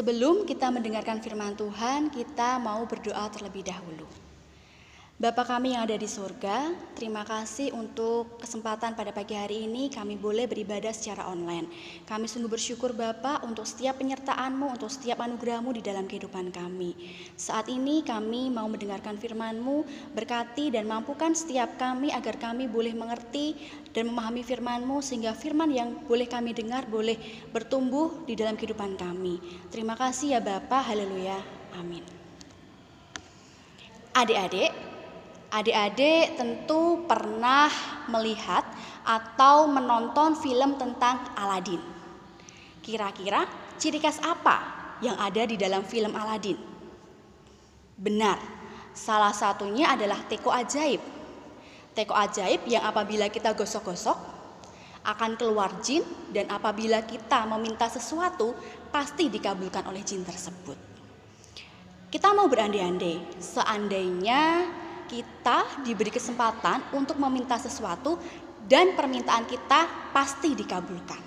Sebelum kita mendengarkan firman Tuhan, kita mau berdoa terlebih dahulu. Bapa kami yang ada di surga, terima kasih untuk kesempatan pada pagi hari ini kami boleh beribadah secara online. Kami sungguh bersyukur Bapa untuk setiap penyertaan-Mu, untuk setiap anugerah-Mu di dalam kehidupan kami. Saat ini kami mau mendengarkan firman-Mu, berkati dan mampukan setiap kami agar kami boleh mengerti dan memahami firman-Mu sehingga firman yang boleh kami dengar boleh bertumbuh di dalam kehidupan kami. Terima kasih ya Bapa, haleluya, amin. Adik-adik tentu pernah melihat atau menonton film tentang Aladin. Kira-kira ciri khas apa yang ada di dalam film Aladin? Benar, salah satunya adalah teko ajaib. Teko ajaib yang apabila kita gosok-gosok akan keluar jin, dan apabila kita meminta sesuatu pasti dikabulkan oleh jin tersebut. Kita mau berandai-andai, seandainya kita diberi kesempatan untuk meminta sesuatu dan permintaan kita pasti dikabulkan.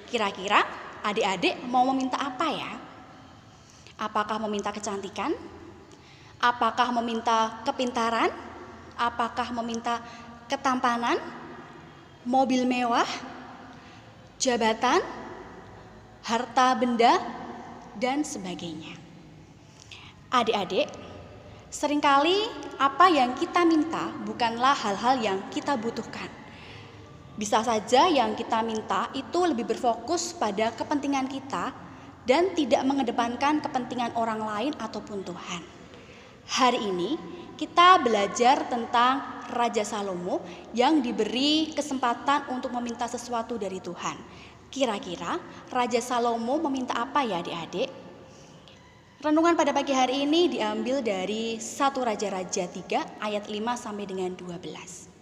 Kira-kira adik-adik mau meminta apa ya? Apakah meminta kecantikan? Apakah meminta kepintaran? Apakah meminta ketampanan? Mobil mewah? Jabatan? Harta benda? Dan sebagainya. Adik-adik, seringkali apa yang kita minta bukanlah hal-hal yang kita butuhkan. Bisa saja yang kita minta itu lebih berfokus pada kepentingan kita dan tidak mengedepankan kepentingan orang lain ataupun Tuhan. Hari ini kita belajar tentang Raja Salomo yang diberi kesempatan untuk meminta sesuatu dari Tuhan. Kira-kira Raja Salomo meminta apa ya adik-adik? Renungan pada pagi hari ini diambil dari 1 Raja-Raja 3 ayat 5 sampai dengan 12.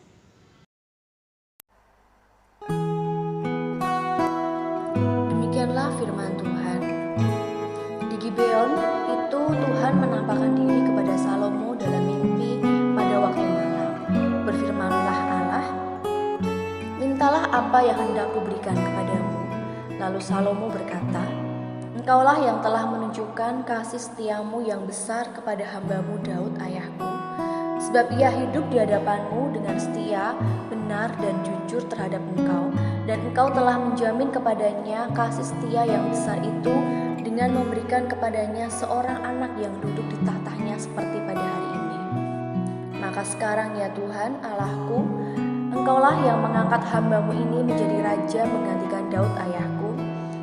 Demikianlah firman Tuhan. Di Gibeon itu Tuhan menampakkan diri kepada Salomo dalam mimpi pada waktu malam. Berfirmanlah Allah, "Mintalah apa yang hendak kuberikan kepadamu." Lalu Salomo berkata, "Engkaulah yang telah menunjukkan kasih setiamu yang besar kepada hambamu Daud ayahku, sebab ia hidup di hadapanmu dengan setia, benar dan jujur terhadap engkau, dan engkau telah menjamin kepadanya kasih setia yang besar itu dengan memberikan kepadanya seorang anak yang duduk di tahtanya seperti pada hari ini. Maka sekarang ya Tuhan Allahku, engkaulah yang mengangkat hambamu ini menjadi raja menggantikan Daud ayahku,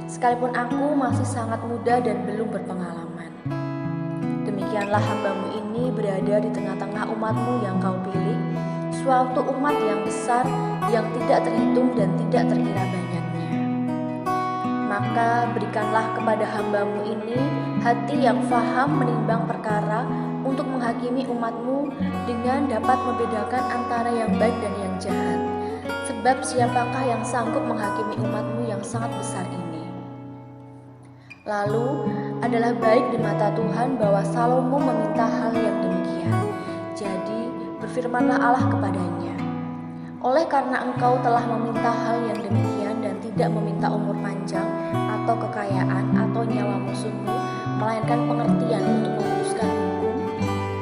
sekalipun aku masih sangat muda dan belum berpengalaman. Demikianlah hambamu ini berada di tengah-tengah umatmu yang kau pilih, suatu umat yang besar yang tidak terhitung dan tidak terkira banyaknya. Maka berikanlah kepada hambamu ini hati yang faham menimbang perkara untuk menghakimi umatmu dengan dapat membedakan antara yang baik dan yang jahat. Sebab siapakah yang sanggup menghakimi umatmu yang sangat besar ini?" Lalu adalah baik di mata Tuhan bahwa Salomo meminta hal yang demikian. Jadi berfirmanlah Allah kepadanya, "Oleh karena engkau telah meminta hal yang demikian dan tidak meminta umur panjang atau kekayaan atau nyawa musuhmu, melainkan pengertian untuk memutuskan hukum,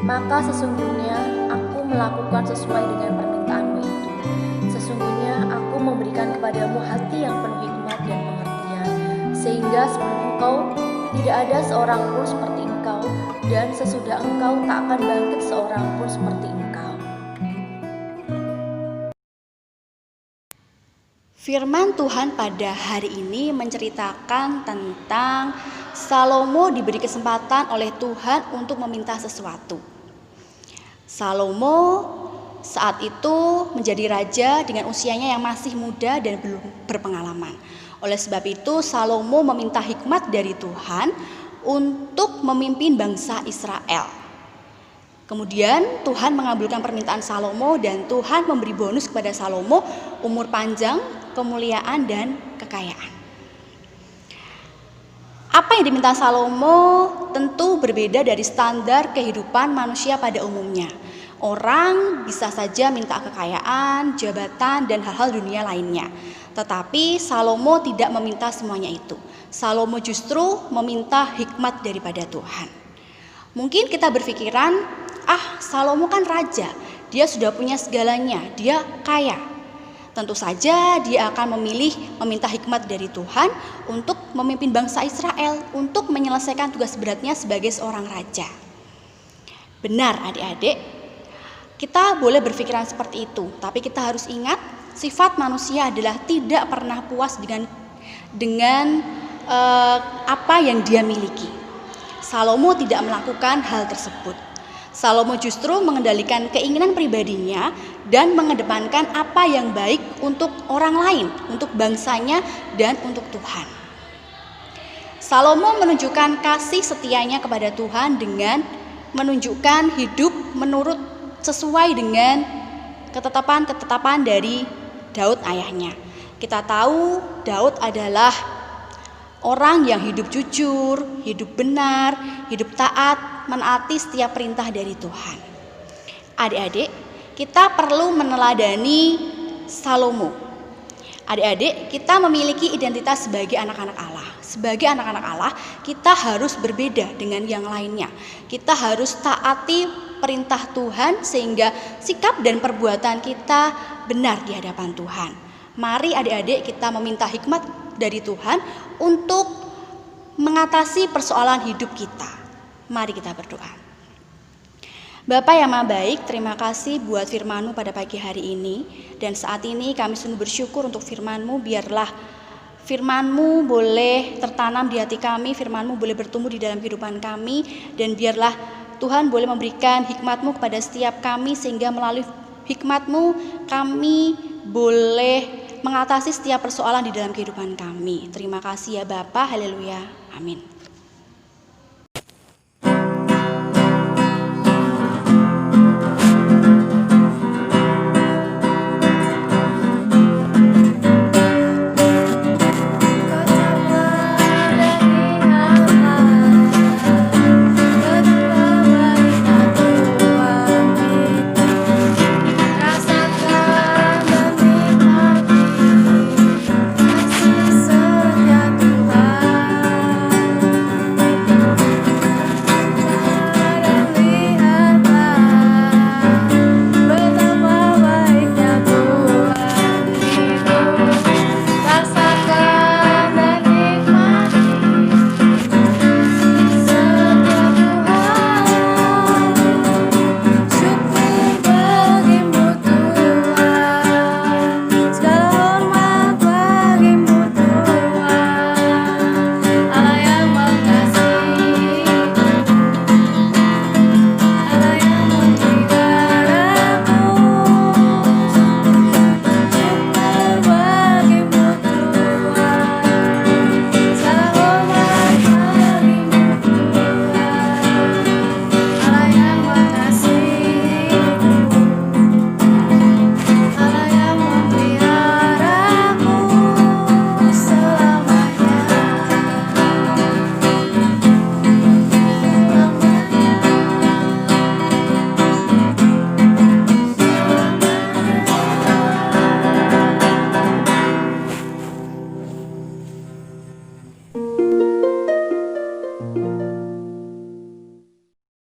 maka sesungguhnya aku melakukan sesuai dengan permintaanmu itu. Sesungguhnya aku memberikan kepadamu hati yang penuh hikmat dan pengertian, sehingga sebelum engkau tidak ada seorang pun seperti engkau, dan sesudah engkau tak akan bangkit seorang pun seperti engkau." Firman Tuhan pada hari ini menceritakan tentang Salomo diberi kesempatan oleh Tuhan untuk meminta sesuatu. Salomo saat itu menjadi raja dengan usianya yang masih muda dan belum berpengalaman. Oleh sebab itu Salomo meminta hikmat dari Tuhan untuk memimpin bangsa Israel. Kemudian Tuhan mengabulkan permintaan Salomo dan Tuhan memberi bonus kepada Salomo umur panjang, kemuliaan dan kekayaan. Apa yang diminta Salomo tentu berbeda dari standar kehidupan manusia pada umumnya. Orang bisa saja minta kekayaan, jabatan dan hal-hal dunia lainnya. Tetapi Salomo tidak meminta semuanya itu. Salomo justru meminta hikmat daripada Tuhan. Mungkin kita berpikiran, Salomo kan raja, dia sudah punya segalanya, dia kaya. Tentu saja dia akan memilih meminta hikmat dari Tuhan untuk memimpin bangsa Israel, untuk menyelesaikan tugas beratnya sebagai seorang raja. Benar adik-adik, kita boleh berpikiran seperti itu, tapi kita harus ingat sifat manusia adalah tidak pernah puas dengan apa yang dia miliki. Salomo tidak melakukan hal tersebut. Salomo justru mengendalikan keinginan pribadinya dan mengedepankan apa yang baik untuk orang lain, untuk bangsanya dan untuk Tuhan. Salomo menunjukkan kasih setianya kepada Tuhan dengan menunjukkan hidup menurut sesuai dengan ketetapan-ketetapan dari Daud ayahnya. Kita tahu Daud adalah orang yang hidup jujur, hidup benar, hidup taat, menaati setiap perintah dari Tuhan. Adik-adik, kita perlu meneladani Salomo. Adik-adik, kita memiliki identitas sebagai anak-anak Allah. Sebagai anak-anak Allah, kita harus berbeda dengan yang lainnya. Kita harus taati perintah Tuhan sehingga sikap dan perbuatan kita benar di hadapan Tuhan. Mari adik-adik kita meminta hikmat dari Tuhan untuk mengatasi persoalan hidup kita. Mari kita berdoa. Bapa yang Maha Baik, terima kasih buat firman-Mu pada pagi hari ini. Dan saat ini kami sungguh bersyukur untuk firman-Mu. Biarlah firman-Mu boleh tertanam di hati kami, firman-Mu boleh bertumbuh di dalam kehidupan kami. Dan biarlah Tuhan boleh memberikan hikmat-Mu kepada setiap kami, sehingga melalui hikmat-Mu kami boleh mengatasi setiap persoalan di dalam kehidupan kami. Terima kasih ya Bapa, haleluya, amin.